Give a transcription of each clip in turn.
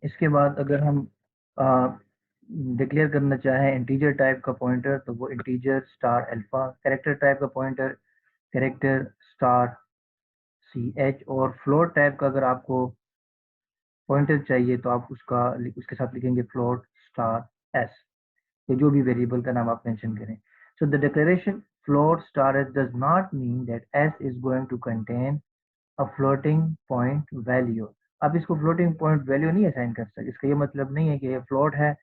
इसके बाद अगर हम डिक्लेयर करना चाहें इंटीजर टाइप का पॉइंटर, तो वो integer star alpha, character type का pointer character star C H, और फ्लोट टाइप का अगर आपको पॉइंटर चाहिए तो आप उसके साथ लिखेंगे फ्लोट स्टार एस, या जो भी वेरिएबल का नाम आप मेंशन करें। So the declaration float star s does not mean that s is going to contain a floating point value। आप इसको फ्लोटिंग पॉइंट वैल्यू नहीं असाइन कर सकते। इसका ये मतलब नहीं है कि ये फ्लोट है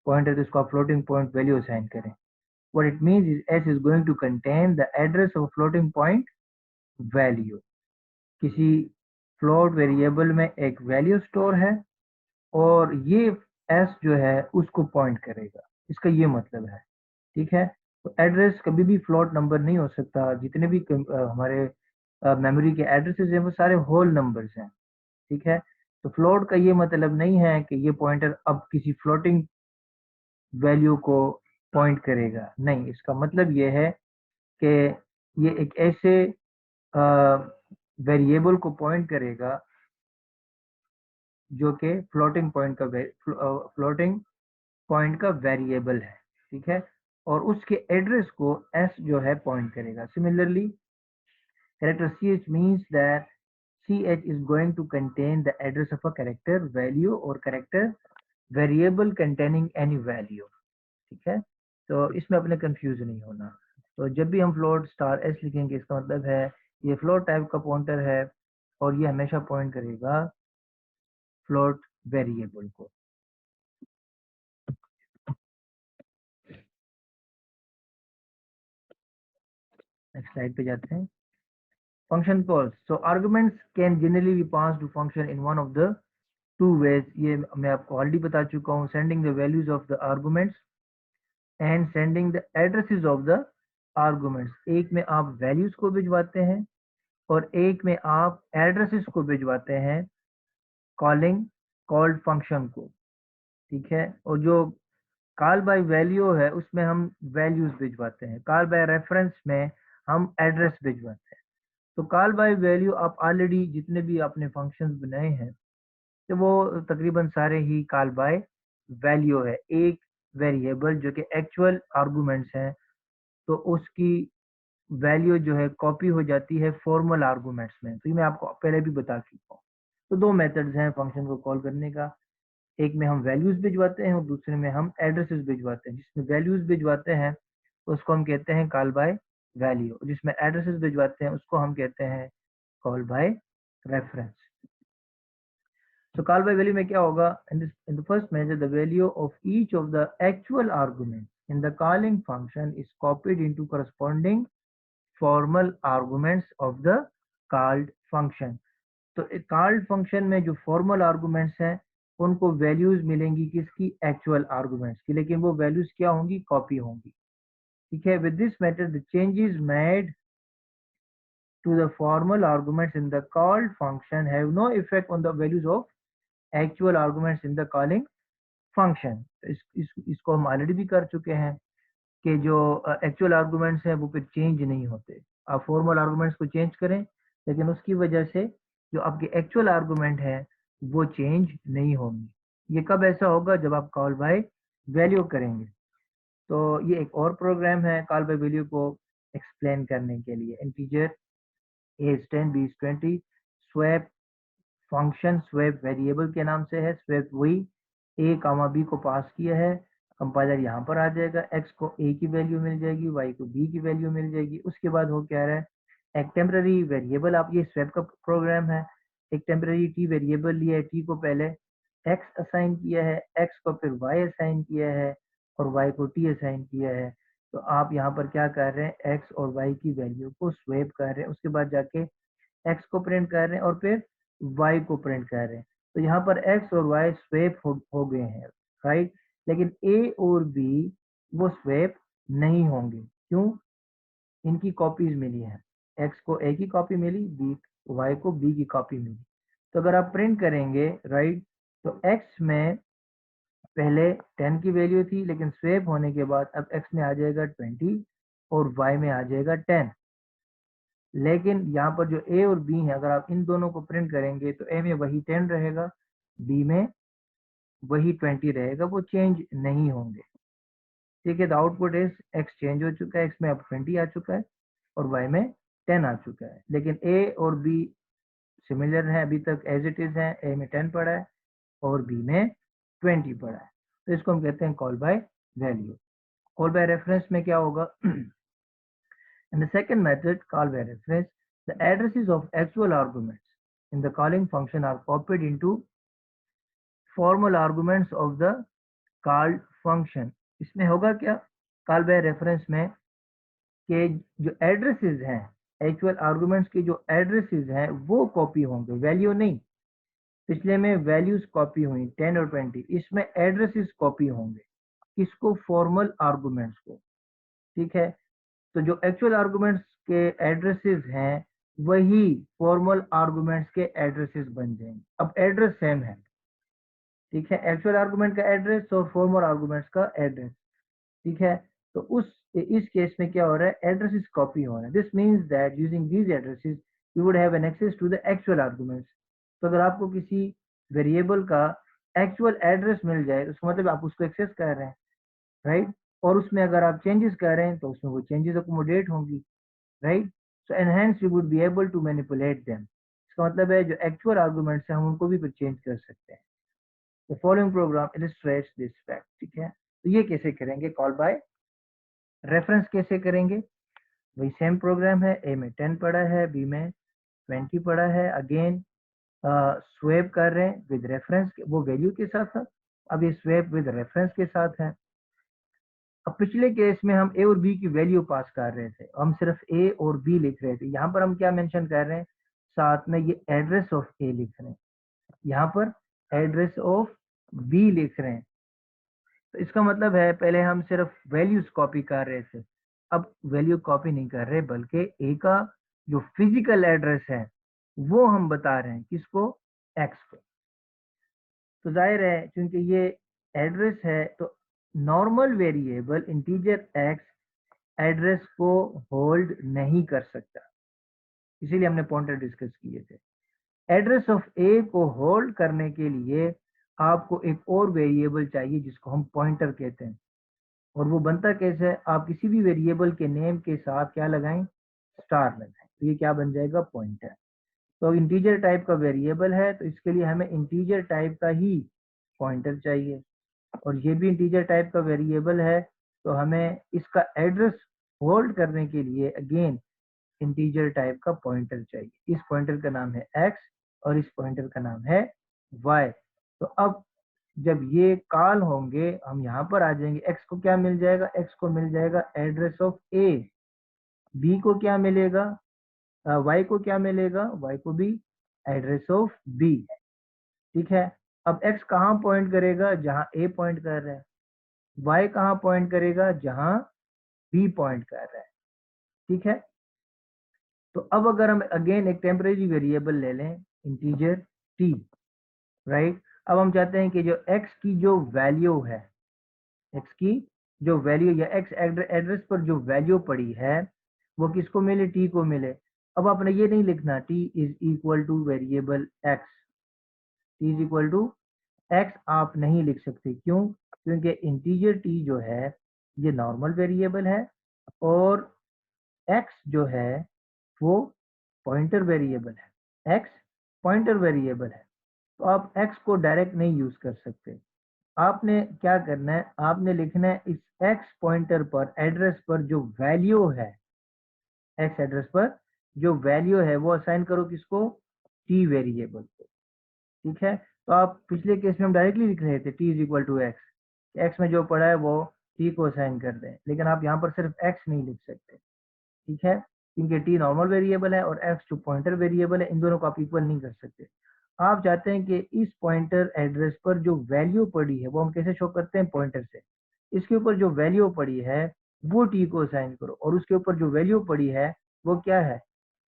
पॉइंट है तो इसको आप फ्लोटिंग पॉइंट वैल्यू असाइन करें। what it means is s is going to contain the address of floating point value। किसी फ्लोट वेरिएबल में एक वैल्यू स्टोर है और ये s जो है उसको पॉइंट करेगा, इसका ये मतलब है। ठीक है, तो एड्रेस कभी भी फ्लोट नंबर नहीं हो सकता। जितने भी हमारे मेमोरी के एड्रेसेस हैं वो सारे होल नंबर्स हैं। ठीक है, तो फ्लोट का ये मतलब नहीं है कि ये पॉइंटर अब किसी फ्लोटिंग वैल्यू को पॉइंट करेगा, नहीं, इसका मतलब ये है कि ये एक ऐसे वेरिएबल को पॉइंट करेगा जो कि फ्लोटिंग पॉइंट का वेरिएबल है। ठीक है, और उसके एड्रेस को एस जो है पॉइंट करेगा। Similarly character ch means that ch is going to contain the address of a character value or character variable containing any value। ठीक है, तो इसमें अपने कंफ्यूज नहीं होना। तो जब भी हम फ्लोट स्टार एस लिखेंगे इसका मतलब है ये फ्लोट टाइप का पॉइंटर है और ये हमेशा पॉइंट करेगा फ्लोट वेरिएबल को। नेक्स्ट स्लाइड पे जाते हैं। Function calls, so arguments can generally be pass to function in one of the two ways. ये मैं आपको ऑलरेडी बता चुका हूँ, sending the values of the arguments and sending the addresses of the arguments. एक में आप वैल्यूज को भिजवाते हैं और एक में आप एड्रेसेस को भिजवाते हैं कॉलिंग कॉल्ड फंक्शन को। ठीक है, और जो कॉल बाय वैल्यू है उसमें हम वैल्यूज भिजवाते हैं, कॉल बाय रेफरेंस में हम एड्रेस भिजवाते हैं। तो कॉल बाय वैल्यू आप ऑलरेडी जितने भी आपने फंक्शंस बनाए हैं तो वो तकरीबन सारे ही कॉल बाय वैल्यू है। एक वेरिएबल जो कि एक्चुअल आर्गुमेंट्स हैं तो उसकी वैल्यू जो है कॉपी हो जाती है फॉर्मल आर्गुमेंट्स में। तो ये मैं आपको पहले भी बता चुका हूँ। तो दो मेथड्स हैं फंक्शन को कॉल करने का, एक में हम वैल्यूज भिजवाते हैं और दूसरे में हम एड्रेसेस भिजवाते हैं। जिसमें वैल्यूज भिजवाते हैं उसको हम कहते हैं कॉल बाय वैल्यू, जिसमें एड्रेसेस भिजवाते हैं उसको हम कहते हैं call by reference. So call by value में क्या होगा? In the first measure, the value of each of the actual arguments in the calling function is copied into corresponding formal arguments of the called function। तो एक called function में जो formal arguments हैं उनको values मिलेंगी किसकी? actual arguments की, लेकिन वो values क्या होंगी? copy होंगी। ठीक है, with this method the changes made to the formal arguments in the called function have no effect on the values of actual arguments in the calling function. इसको हम ऑलरेडी भी कर चुके हैं कि जो एक्चुअल आर्गुमेंट्स हैं वो फिर चेंज नहीं होते। आप फॉर्मल आर्गुमेंट्स को चेंज करें लेकिन उसकी वजह से जो आपके एक्चुअल आर्गुमेंट है वो चेंज नहीं होंगी। ये कब ऐसा होगा? जब आप कॉल बाय वैल्यू करेंगे। तो ये एक और प्रोग्राम है कॉल बाय वैल्यू को एक्सप्लेन करने के लिए। Integer a is 10 b is 20 swap function swap variable के नाम से है। स्वैप वही a कामा b को पास किया है, कंपाइलर यहाँ पर आ जाएगा, x को a की वैल्यू मिल जाएगी, y को b की वैल्यू मिल जाएगी। उसके बाद हो क्या रहा है, एक टेम्पररी वेरिएबल, आप ये स्वैप का प्रोग्राम है, एक टेम्पररी t वेरिएबल लिया है, t को पहले x असाइन किया है, x को फिर y असाइन किया है और y को t असाइन किया है। तो आप यहाँ पर क्या कर रहे हैं, x और y की वैल्यू को स्वैप कर रहे हैं, उसके बाद जाके x को प्रिंट कर रहे हैं और फिर y को प्रिंट कर रहे हैं। तो यहाँ पर x और y स्वैप हो गए हैं, राइट। लेकिन a और b वो स्वैप नहीं होंगे, क्यों? इनकी कॉपीज मिली है, x को a की कॉपी मिली, y को b की कॉपी मिली। तो अगर आप प्रिंट करेंगे, राइट, तो x में पहले 10 की वैल्यू थी लेकिन स्वैप होने के बाद अब x में आ जाएगा 20 और y में आ जाएगा 10। लेकिन यहाँ पर जो a और b है अगर आप इन दोनों को प्रिंट करेंगे तो a में वही 10 रहेगा बी में वही 20 रहेगा, वो चेंज नहीं होंगे। ठीक है, the output is x change हो चुका है, एक्स में अब 20 आ चुका है और वाई में 10 आ चुका है, लेकिन ए और बी सिमिलर है अभी तक एज इट इज है। ए में 10 पड़ा है और बी में 20 पड़ा है, तो इसको हम कहते हैं call by value. Call by reference में क्या होगा? In the second method, call by reference, the addresses of actual arguments in the calling function are copied into formal arguments of the called function। इसमें होगा क्या call by reference में कि जो addresses हैं, एक्चुअल आर्गुमेंट्स के जो addresses हैं वो कॉपी होंगे, वैल्यू नहीं। पिछले में वैल्यूज कॉपी हुई 10 और 20, इसमें एड्रेसेस कॉपी होंगे। किसको? फॉर्मल आर्गुमेंट्स को। ठीक है, तो जो एक्चुअल आर्गुमेंट्स के एड्रेसेस हैं वही फॉर्मल आर्गुमेंट्स के एड्रेसेस बन जाएंगे। अब एड्रेस सेम है, ठीक है, एक्चुअल आर्गुमेंट का एड्रेस और फॉर्मल आर्गुमेंट्स का एड्रेस। ठीक है, तो इस केस में क्या हो रहा है? एड्रेसेस कॉपी हो रहा है। This means that using these addresses you would have an access to the actual arguments. तो अगर आपको किसी वेरिएबल का एक्चुअल एड्रेस मिल जाए तो उसका मतलब आप उसको एक्सेस कर रहे हैं, राइट? और उसमें अगर आप चेंजेस कर रहे हैं तो उसमें वो चेंजेस अकोमोडेट होंगी, right? So and hence you would be able to manipulate them. इसका मतलब है जो एक्चुअल आर्गुमेंट्स हैं हम उनको भी चेंज कर सकते हैं। The following programme illustrates this fact. ठीक है, तो ये कैसे करेंगे? कॉल बाय रेफरेंस कैसे करेंगे? वही सेम प्रोग्राम है, ए में 10 पड़ा है, बी में 20 पड़ा है। अगेन स्वैप कर रहे हैं विद रेफरेंस, वो वैल्यू के साथ था, अब ये स्वैप विद रेफरेंस के साथ है। अब पिछले केस में हम ए और बी की वैल्यू पास कर रहे थे, हम सिर्फ ए और बी लिख रहे थे। यहाँ पर हम क्या मेंशन कर रहे हैं? साथ में ये एड्रेस ऑफ ए लिख रहे हैं, यहाँ पर एड्रेस ऑफ बी लिख रहे हैं। तो इसका मतलब है पहले हम सिर्फ वैल्यूज कॉपी कर रहे थे, अब वैल्यू कॉपी नहीं कर रहे, बल्कि ए का जो फिजिकल एड्रेस है वो हम बता रहे हैं। किसको? एक्स को। तो जाहिर है क्योंकि ये एड्रेस है तो normal variable integer x address को होल्ड नहीं कर सकता, इसीलिए हमने पॉइंटर डिस्कस किए थे। एड्रेस ऑफ ए को होल्ड करने के लिए आपको एक और वेरिएबल चाहिए जिसको हम पॉइंटर कहते हैं। और वो बनता कैसे है? आप किसी भी वेरिएबल के नेम के साथ क्या लगाएं? स्टार लगाएं, तो ये क्या बन जाएगा? पॉइंटर। तो इंटीजर टाइप का वेरिएबल है तो इसके लिए हमें इंटीजर टाइप का ही पॉइंटर चाहिए, और ये भी इंटीजर टाइप का वेरिएबल है तो हमें इसका एड्रेस होल्ड करने के लिए अगेन इंटीजर टाइप का पॉइंटर चाहिए। इस पॉइंटर का नाम है एक्स और इस पॉइंटर का नाम है वाई। तो अब जब ये कॉल होंगे हम यहाँ पर आ जाएंगे, एक्स को क्या मिल जाएगा? एक्स को मिल जाएगा एड्रेस ऑफ ए। बी को क्या मिलेगा? वाई को क्या मिलेगा? वाई को भी एड्रेस ऑफ बी। ठीक है, अब एक्स कहाँ पॉइंट करेगा? जहां ए पॉइंट कर रहा है। वाई कहाँ पॉइंट करेगा? जहां बी पॉइंट कर रहा है। ठीक है, तो अब अगर हम अगेन एक टेम्परेरी वेरिएबल ले लें इंटीजर टी, राइट? अब हम चाहते हैं कि जो एक्स की जो वैल्यू है, एक्स की जो वैल्यू या एक्स एड्रेस पर जो वैल्यू पड़ी है वो किसको मिले? टी को मिले। अब आपने ये नहीं लिखना t is equal to variable x, t is equal to x आप नहीं लिख सकते। क्यों? क्योंकि इंटीजर टी जो है ये नॉर्मल वेरिएबल है और एक्स जो है वो पॉइंटर वेरिएबल है। एक्स पॉइंटर वेरिएबल है, तो आप एक्स को डायरेक्ट नहीं यूज कर सकते। आपने क्या करना है? आपने लिखना है इस एक्स पॉइंटर पर एड्रेस पर जो वैल्यू है, एक्स एड्रेस पर जो वैल्यू है वो असाइन करो किसको? टी वेरिएबल को। ठीक है, तो आप पिछले केस में हम डायरेक्टली लिख रहे थे t is equal to x, x में जो पड़ा है वो टी को असाइन कर दें, लेकिन आप यहाँ पर सिर्फ एक्स नहीं लिख सकते। ठीक है, क्योंकि टी नॉर्मल वेरिएबल है और एक्स जो पॉइंटर वेरिएबल है, इन दोनों को आप इक्वल नहीं कर सकते। आप चाहते हैं कि इस पॉइंटर एड्रेस पर जो वैल्यू पड़ी है वो हम कैसे शो करते हैं? पॉइंटर से। इसके ऊपर जो वैल्यू पड़ी है वो टी को असाइन करो और उसके ऊपर जो वैल्यू पड़ी है वो क्या है?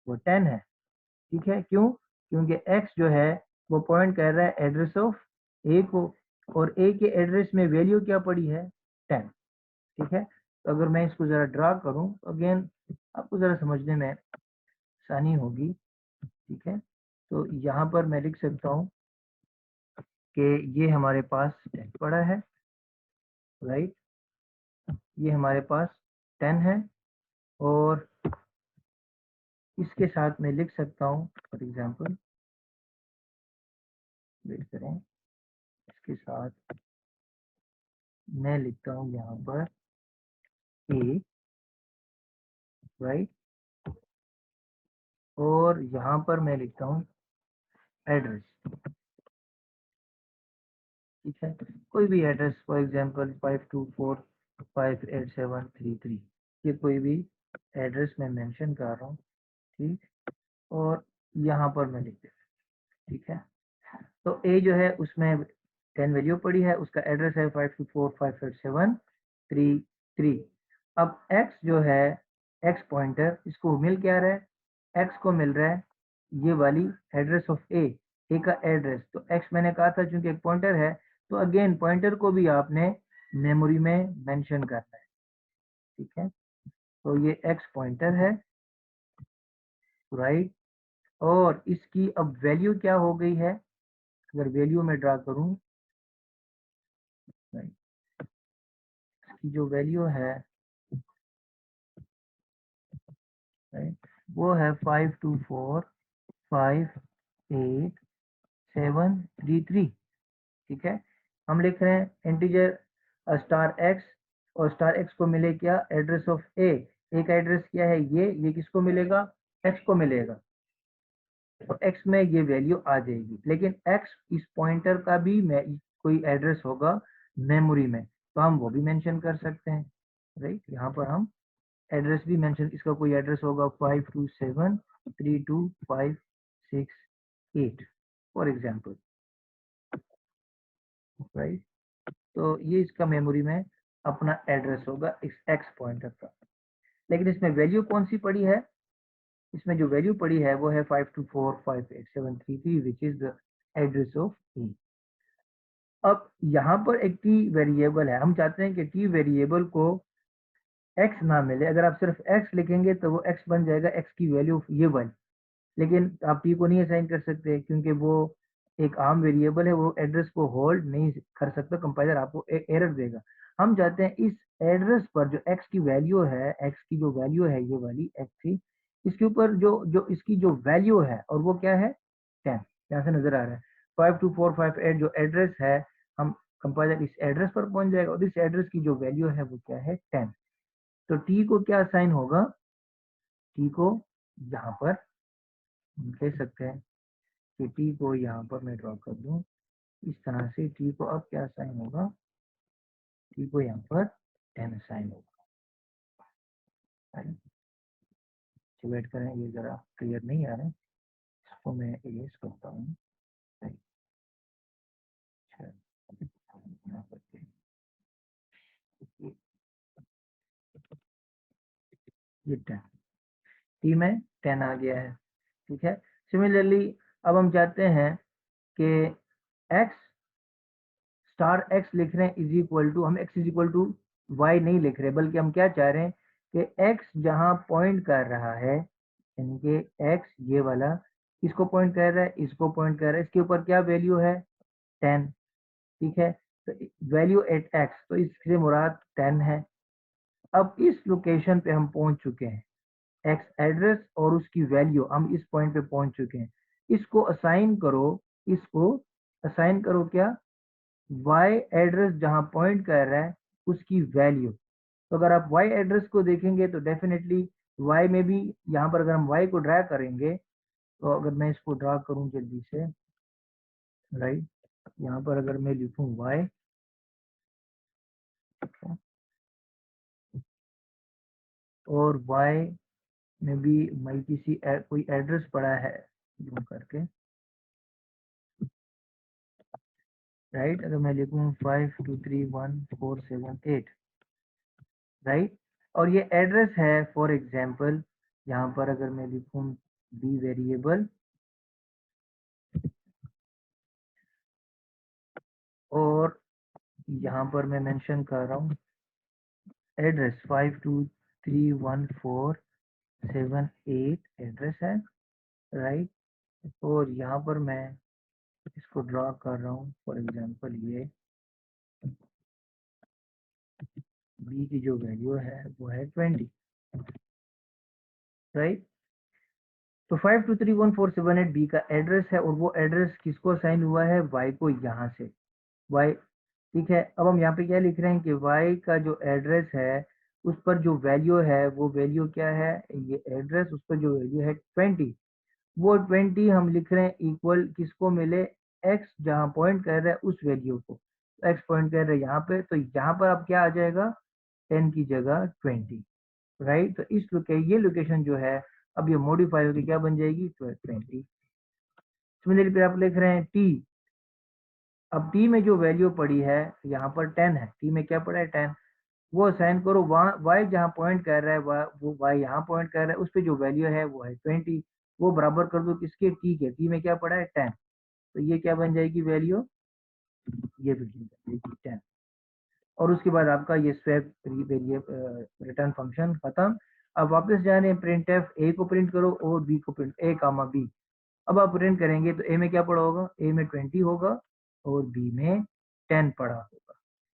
वो 10 है। ठीक है, क्यों? क्योंकि एक्स जो है वो पॉइंट कर रहा है एड्रेस ऑफ ए को और ए के एड्रेस में वैल्यू क्या पड़ी है? 10। ठीक है, तो अगर मैं इसको जरा ड्रा करूं तो अगेन आपको जरा समझने में आसानी होगी। ठीक है, तो यहाँ पर मैं लिख सकता हूँ कि ये हमारे पास 10 पड़ा है, राइट, ये हमारे पास 10 है, और इसके साथ मैं लिख सकता हूँ फॉर एग्जांपल, वेट करें, इसके साथ मैं लिखता हूँ यहाँ पर ए, राइट, और यहाँ पर मैं लिखता हूँ एड्रेस, ठीक है, कोई भी एड्रेस, फॉर एग्जांपल 524587333, ये कोई भी एड्रेस मैं मेंशन कर रहा हूँ, ठीक, और यहाँ पर मैं लिख देता हूँ, ठीक है। तो ए जो है उसमें 10 वैल्यू पड़ी है, उसका एड्रेस है 524587333। अब एक्स जो है, एक्स पॉइंटर, इसको मिल क्या रहा है, एक्स को मिल रहा है ये वाली एड्रेस ऑफ ए का एड्रेस। तो एक्स मैंने कहा था चूंकि एक पॉइंटर है, तो अगेन पॉइंटर को भी आपने मेमोरी में मेंशन करना है, ठीक है। तो ये एक्स पॉइंटर है, राइट, और इसकी अब वैल्यू क्या हो गई है, अगर वैल्यू में ड्रा करूं, राइट, इसकी जो वैल्यू है, राइट, वो है 524587333, ठीक है। हम लिख रहे हैं इंटीजर स्टार एक्स, और स्टार एक्स को मिले क्या, एड्रेस ऑफ ए, एक एड्रेस क्या है ये किसको मिलेगा, एक्स को मिलेगा, तो एक्स में ये वैल्यू आ जाएगी। लेकिन एक्स इस पॉइंटर का भी कोई एड्रेस होगा मेमोरी में, तो हम वो भी मेंशन कर सकते हैं, राइट, यहाँ पर हम एड्रेस भी मेंशन, इसका कोई एड्रेस होगा 5273256 फॉर एग्जांपल, राइट। तो ये इसका मेमोरी में अपना एड्रेस होगा इस एक्स पॉइंटर का। लेकिन इसमें वैल्यू कौन सी पड़ी है, इसमें जो वैल्यू पड़ी है वो है 524587333 which is the address of E. अब यहाँ पर एक टी वेरिएबल है, हम चाहते हैं कि टी वेरिएबल को एक्स ना मिले, अगर आप सिर्फ एक्स लिखेंगे तो वो एक्स बन जाएगा, एक्स की वैल्यू ये वाली, लेकिन आप टी को नहीं असाइन कर सकते क्योंकि वो एक आम वेरिएबल है, वो एड्रेस को होल्ड नहीं कर सकता, कंपाइलर आपको एरर देगा। हम चाहते हैं इस एड्रेस पर जो एक्स की वैल्यू है, एक्स की जो वैल्यू है ये वाली एक्स थी, इसके ऊपर जो जो इसकी जो वैल्यू है, और वो क्या है 10, यहाँ से नजर आ रहा है 52458 जो एड्रेस है, हम कंपाइलर इस एड्रेस पर पहुंच जाएगा, और इस एड्रेस की जो वैल्यू है वो क्या है 10। तो टी को क्या साइन होगा, टी को यहाँ पर कह सकते हैं कि टी को यहाँ पर मैं ड्रॉ कर दूं इस तरह से, टी को अब क्या साइन होगा, टी को यहाँ पर 10 साइन होगा, राइट। वेट करें, ये जरा क्लियर नहीं आ रहा है, इसको मैं इरेज करता हूँ, राइट, यहाँ पर ये 10, टी में 10 आ गया है, ठीक है। सिमिलरली अब हम चाहते हैं कि एक्स स्टार एक्स लिख रहे हैं इज इक्वल टू, हम x is equal to y नहीं लिख रहे, बल्कि हम क्या चाह रहे हैं कि एक्स जहां पॉइंट कर रहा है, यानी कि एक्स ये वाला इसको पॉइंट कर रहा है, इसको पॉइंट कर रहा है, इसके ऊपर क्या वैल्यू है 10, ठीक है। तो वैल्यू एट एक्स, तो इससे मुराद 10 है। अब इस लोकेशन पे हम पहुंच चुके हैं, एक्स एड्रेस और उसकी वैल्यू, हम इस पॉइंट पे पहुंच चुके हैं, इसको असाइन करो, इसको असाइन करो क्या, y एड्रेस जहां पॉइंट कर रहा है उसकी वैल्यू। तो अगर आप y एड्रेस को देखेंगे तो डेफिनेटली y में भी, यहाँ पर अगर हम y को ड्रा करेंगे, तो अगर मैं इसको ड्रा करूं जल्दी से, राइट, यहाँ पर अगर मैं लिखूं y, और y में भी मैं किसी कोई एड्रेस पड़ा है यूं करके, राइट, अगर मैं लिखूं 523147 राइट, और ये एड्रेस है फॉर एग्जांपल, यहाँ पर अगर मैं लिखूं बी वेरिएबल, और यहाँ पर मैं मेंशन कर रहा हूँ एड्रेस 523147 एड्रेस है, राइट, और यहाँ पर मैं इसको ड्रॉ कर रहा हूँ। फॉर एग्जांपल ये b की जो वैल्यू है वो है 20, राइट। तो 523147 बी का एड्रेस है और वो एड्रेस किसको असाइन हुआ है, y को, यहाँ से y, ठीक है। अब हम यहाँ पे क्या लिख रहे हैं कि y का जो एड्रेस है उस पर जो वैल्यू है वो वैल्यू क्या है, ये एड्रेस उस पर जो वैल्यू है 20, वो 20 हम लिख रहे हैं इक्वल किसको मिले, x जहाँ पॉइंट कर रहा है उस वैल्यू को। x पॉइंट कर रहा है यहाँ पे, तो यहाँ पर अब क्या आ जाएगा, 10 की जगह 20, राइट। तो ये लोकेशन जो है अब ये मॉडिफाई होकर क्या बन जाएगी, 20। सिमिलरली फिर आप लिख रहे हैं t, अब t में जो वैल्यू पड़ी है यहाँ पर 10 है, t में क्या पड़ा है 10, वो असाइन करो वहाँ y जहाँ पॉइंट कर रहा है वो y यहाँ पॉइंट कर रहा है, उस पर जो वैल्यू है वो है 20, वो बराबर कर दो किसके, t के, t में क्या पड़ा है 10, तो ये क्या बन जाएगी वैल्यू, ये वैल्यू बन जाएगी 10। और उसके बाद आपका ये स्वैप रिटर्न फंक्शन खत्म। अब वापस जा रहे हैं प्रिंट एफ, ए को प्रिंट करो और बी को प्रिंट, ए कामा बी। अब आप प्रिंट करेंगे तो ए में क्या पड़ा होगा, ए में 20 होगा और बी में 10 पड़ा होगा।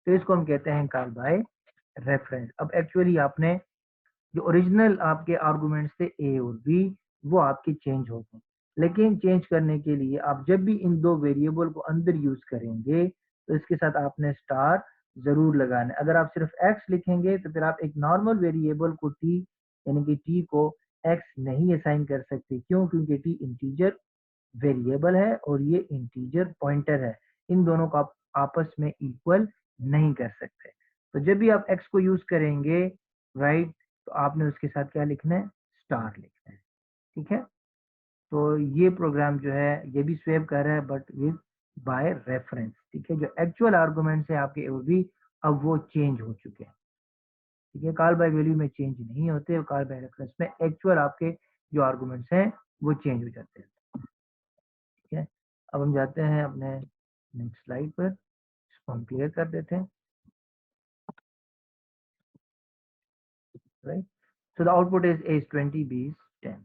तो इसको हम कहते हैं कॉल बाय रेफरेंस। अब एक्चुअली आपने जो ओरिजिनल आपके आर्गुमेंट्स थे ए और बी वो आपके चेंज हो गए, लेकिन चेंज करने के लिए आप जब भी इन दो वेरिएबल को अंदर यूज करेंगे तो इसके साथ आपने स्टार जरूर लगाना है। अगर आप सिर्फ x लिखेंगे तो फिर आप एक नॉर्मल वेरिएबल को t यानी कि t को x नहीं असाइन कर सकते, क्यों, क्योंकि t इंटीजर वेरिएबल है और ये इंटीजर पॉइंटर है, इन दोनों को आप आपस में इक्वल नहीं कर सकते। तो जब भी आप x को यूज करेंगे, राइट, तो आपने उसके साथ क्या लिखना है, स्टार लिखना है, ठीक है। तो ये प्रोग्राम जो है ये भी स्वेप कर रहा है बट विद बाय रेफरेंस, ठीक है। जो एक्चुअल आर्गुमेंट्स है आपके वो भी अब वो चेंज हो चुके हैं, ठीक है। कॉल बाय वैल्यू में चेंज नहीं होते, कॉल बाय रेफरेंस में एक्चुअल आपके जो आर्गुमेंट्स हैं वो चेंज हो जाते हैं, ठीक है। अब हम जाते हैं अपने नेक्स्ट स्लाइड पर, इसको हम क्लियर कर देते हैं, right. So the output is 20, B is 10.